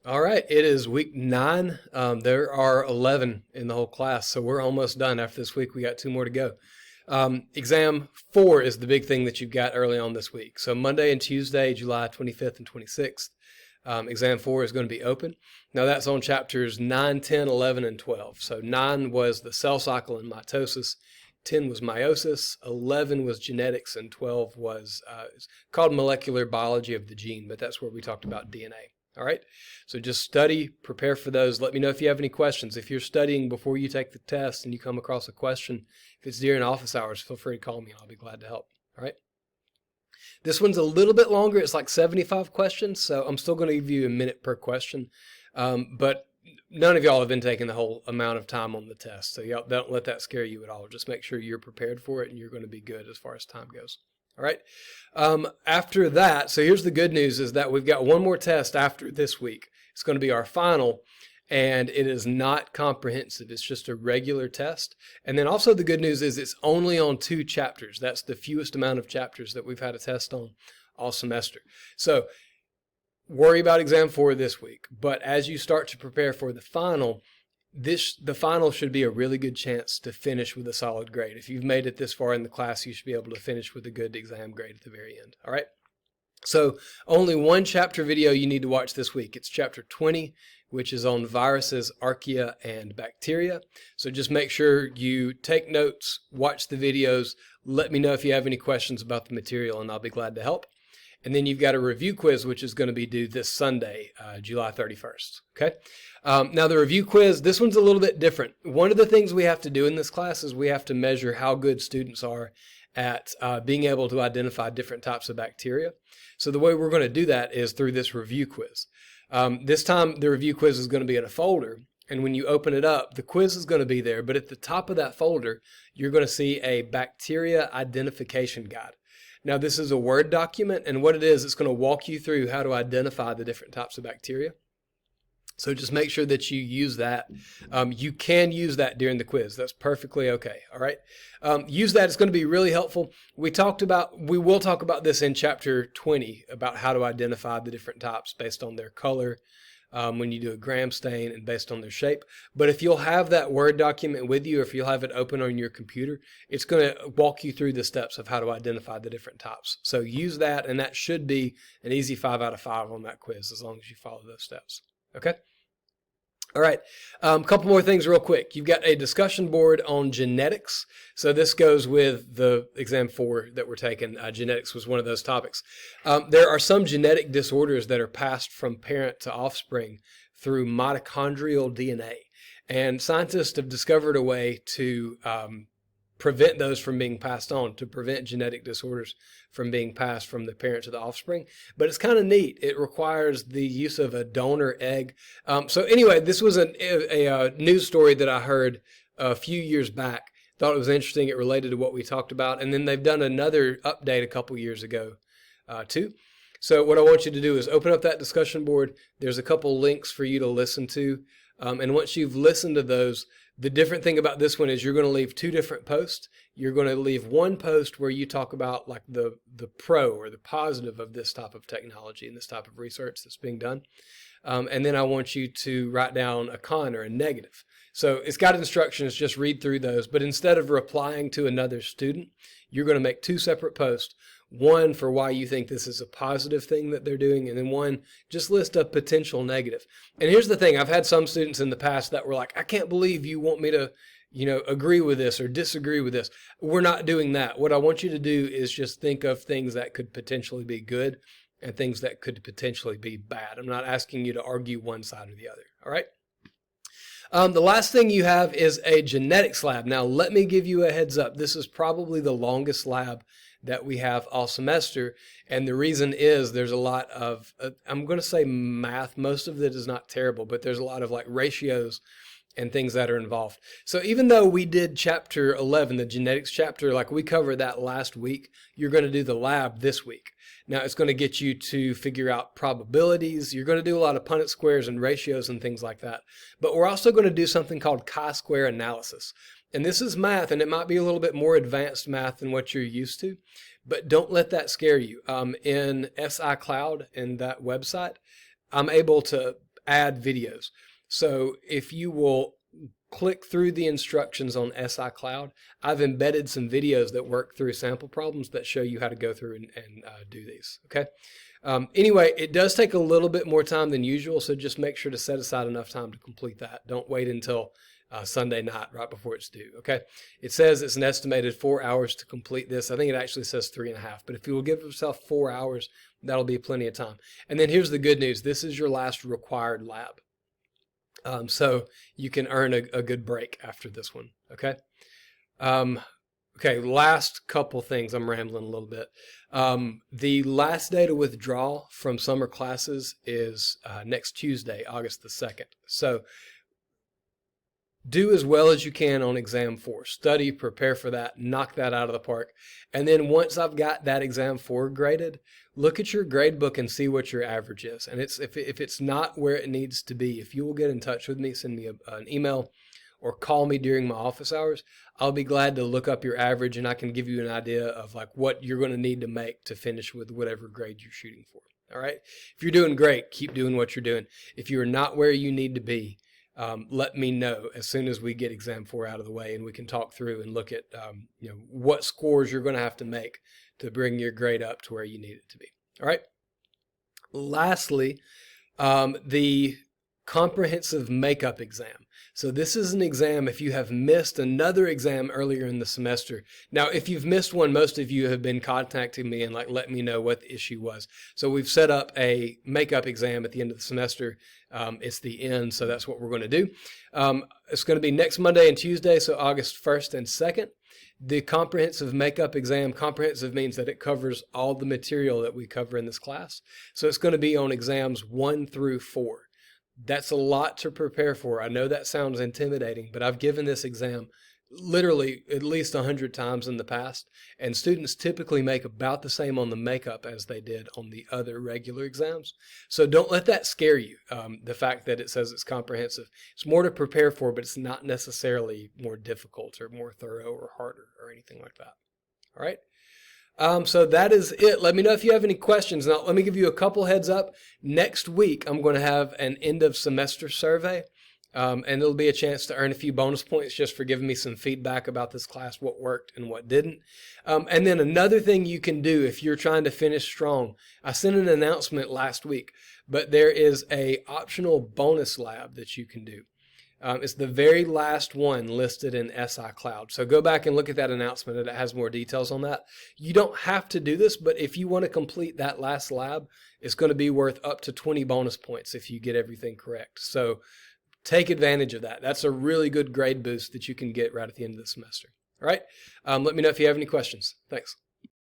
All right, it is week 9. There are 11 in the whole class, so we're almost done after this week. We got 2 more to go. Exam 4 is the big thing that you've got early on this week. So Monday and Tuesday, July 25th and 26th, exam 4 is going to be open. Now that's on chapters 9, 10, 11, and 12. So 9 was the cell cycle and mitosis. 10 was meiosis, 11 was genetics, and 12 was called molecular biology of the gene, but that's where we talked about DNA. All right, so just study, prepare for those. Let me know if you have any questions. If you're studying before you take the test and you come across a question, if it's during office hours, feel free to call me and I'll be glad to help. All right. This one's a little bit longer. It's like 75 questions, so I'm still going to give you a minute per question. But none of y'all have been taking the whole amount of time on the test, so y'all don't let that scare you at all. Just make sure you're prepared for it and you're going to be good as far as time goes. All right. After that, so here's the good news is that we've got one more test after this week. It's going to be our final, and it is not comprehensive. It's just a regular test. And then also the good news is it's only on 2 chapters. That's the fewest amount of chapters that we've had a test on all semester. So worry about exam 4 this week. But as you start to prepare for the final should be a really good chance to finish with a solid grade. If you've made it this far in the class, you should be able to finish with a good exam grade at the very end. All right. So only one chapter video you need to watch this week. It's chapter 20, which is on viruses, archaea, and bacteria. So just make sure you take notes, watch the videos. Let me know if you have any questions about the material, and I'll be glad to help. And then you've got a review quiz, which is going to be due this Sunday, July 31st. Okay. Now the review quiz, this one's a little bit different. One of the things we have to do in this class is we have to measure how good students are at being able to identify different types of bacteria. So the way we're going to do that is through this review quiz. This time the review quiz is going to be in a folder. And when you open it up, the quiz is going to be there. But at the top of that folder, you're going to see a bacteria identification guide. Now, this is a Word document, and what it is, it's going to walk you through how to identify the different types of bacteria. So just make sure that you use that. You can use that during the quiz. That's perfectly okay. All right. Use that. It's going to be really helpful. We will talk about this in chapter 20 about how to identify the different types based on their color, when you do a gram stain and based on their shape. But if you'll have that Word document with you, or if you'll have it open on your computer, it's going to walk you through the steps of how to identify the different types. So use that, and that should be an easy 5 out of 5 on that quiz as long as you follow those steps. Okay? All right, a couple more things real quick. You've got a discussion board on genetics. So this goes with the exam 4 that we're taking. Genetics was one of those topics. There are some genetic disorders that are passed from parent to offspring through mitochondrial DNA. And scientists have discovered a way to prevent those from being passed on, to prevent genetic disorders from being passed from the parent to the offspring. But it's kind of neat. It requires the use of a donor egg. So anyway, this was a news story that I heard a few years back. Thought it was interesting. It related to what we talked about. And then they've done another update a couple years ago too. So what I want you to do is open up that discussion board. There's a couple links for you to listen to. And once you've listened to those, the different thing about this one is you're going to leave 2 different posts. You're going to leave one post where you talk about like the pro or the positive of this type of technology and this type of research that's being done. And then I want you to write down a con or a negative. So it's got instructions, just read through those. But instead of replying to another student, you're going to make 2 separate posts. One for why you think this is a positive thing that they're doing, and then one just list a potential negative. And here's the thing, I've had some students in the past that were like, I can't believe you want me to, agree with this or disagree with this. We're not doing that. What I want you to do is just think of things that could potentially be good and things that could potentially be bad. I'm not asking you to argue one side or the other. All right. The last thing you have is a genetics lab. Now, let me give you a heads up. This is probably the longest lab that we have all semester. And the reason is there's a lot of, I'm going to say math. Most of it is not terrible, but there's a lot of like ratios and things that are involved. So even though we did chapter 11, the genetics chapter, like we covered that last week, you're going to do the lab this week. Now it's going to get you to figure out probabilities. You're going to do a lot of Punnett squares and ratios and things like that. But we're also going to do something called chi-square analysis. And this is math, and it might be a little bit more advanced math than what you're used to, but don't let that scare you. In SI Cloud, in that website, I'm able to add videos. So if you will click through the instructions on SI Cloud, I've embedded some videos that work through sample problems that show you how to go through and do these, okay? Anyway, it does take a little bit more time than usual, so just make sure to set aside enough time to complete that. Don't wait until Sunday night right before it's due, okay? It says it's an estimated 4 hours to complete this. I think it actually says 3.5, but if you will give yourself 4 hours, that'll be plenty of time. And then here's the good news. This is your last required lab. So you can earn a good break after this one, okay? Okay, last couple things. I'm rambling a little bit. The last day to withdraw from summer classes is next Tuesday, August the 2nd. So do as well as you can on exam 4. Study, prepare for that, knock that out of the park. And then once I've got that exam 4 graded, look at your grade book and see what your average is. And if it's not where it needs to be, if you will get in touch with me, send me an email or call me during my office hours, I'll be glad to look up your average and I can give you an idea of like what you're going to need to make to finish with whatever grade you're shooting for. All right. If you're doing great, keep doing what you're doing. If you're not where you need to be, let me know as soon as we get exam 4 out of the way, and we can talk through and look at what scores you're going to have to make to bring your grade up to where you need it to be. All right. Lastly, the comprehensive makeup exam. So this is an exam if you have missed another exam earlier in the semester. Now, if you've missed one, most of you have been contacting me and let me know what the issue was. So we've set up a makeup exam at the end of the semester. It's the end, so that's what we're going to do. It's going to be next Monday and Tuesday, so August 1st and 2nd. The comprehensive makeup exam, comprehensive means that it covers all the material that we cover in this class. So it's going to be on exams 1 through 4. That's a lot to prepare for. I know that sounds intimidating, but I've given this exam literally at least 100 times in the past, and students typically make about the same on the makeup as they did on the other regular exams. So don't let that scare you, the fact that it says it's comprehensive. It's more to prepare for, but it's not necessarily more difficult or more thorough or harder or anything like that. All right? So that is it. Let me know if you have any questions. Now, let me give you a couple heads up. Next week, I'm going to have an end of semester survey, and it'll be a chance to earn a few bonus points just for giving me some feedback about this class, what worked and what didn't. And then another thing you can do if you're trying to finish strong, I sent an announcement last week, but there is a optional bonus lab that you can do. It's the very last one listed in SI Cloud. So go back and look at that announcement, and it has more details on that. You don't have to do this, but if you want to complete that last lab, it's going to be worth up to 20 bonus points if you get everything correct. So take advantage of that. That's a really good grade boost that you can get right at the end of the semester. All right. Let me know if you have any questions. Thanks.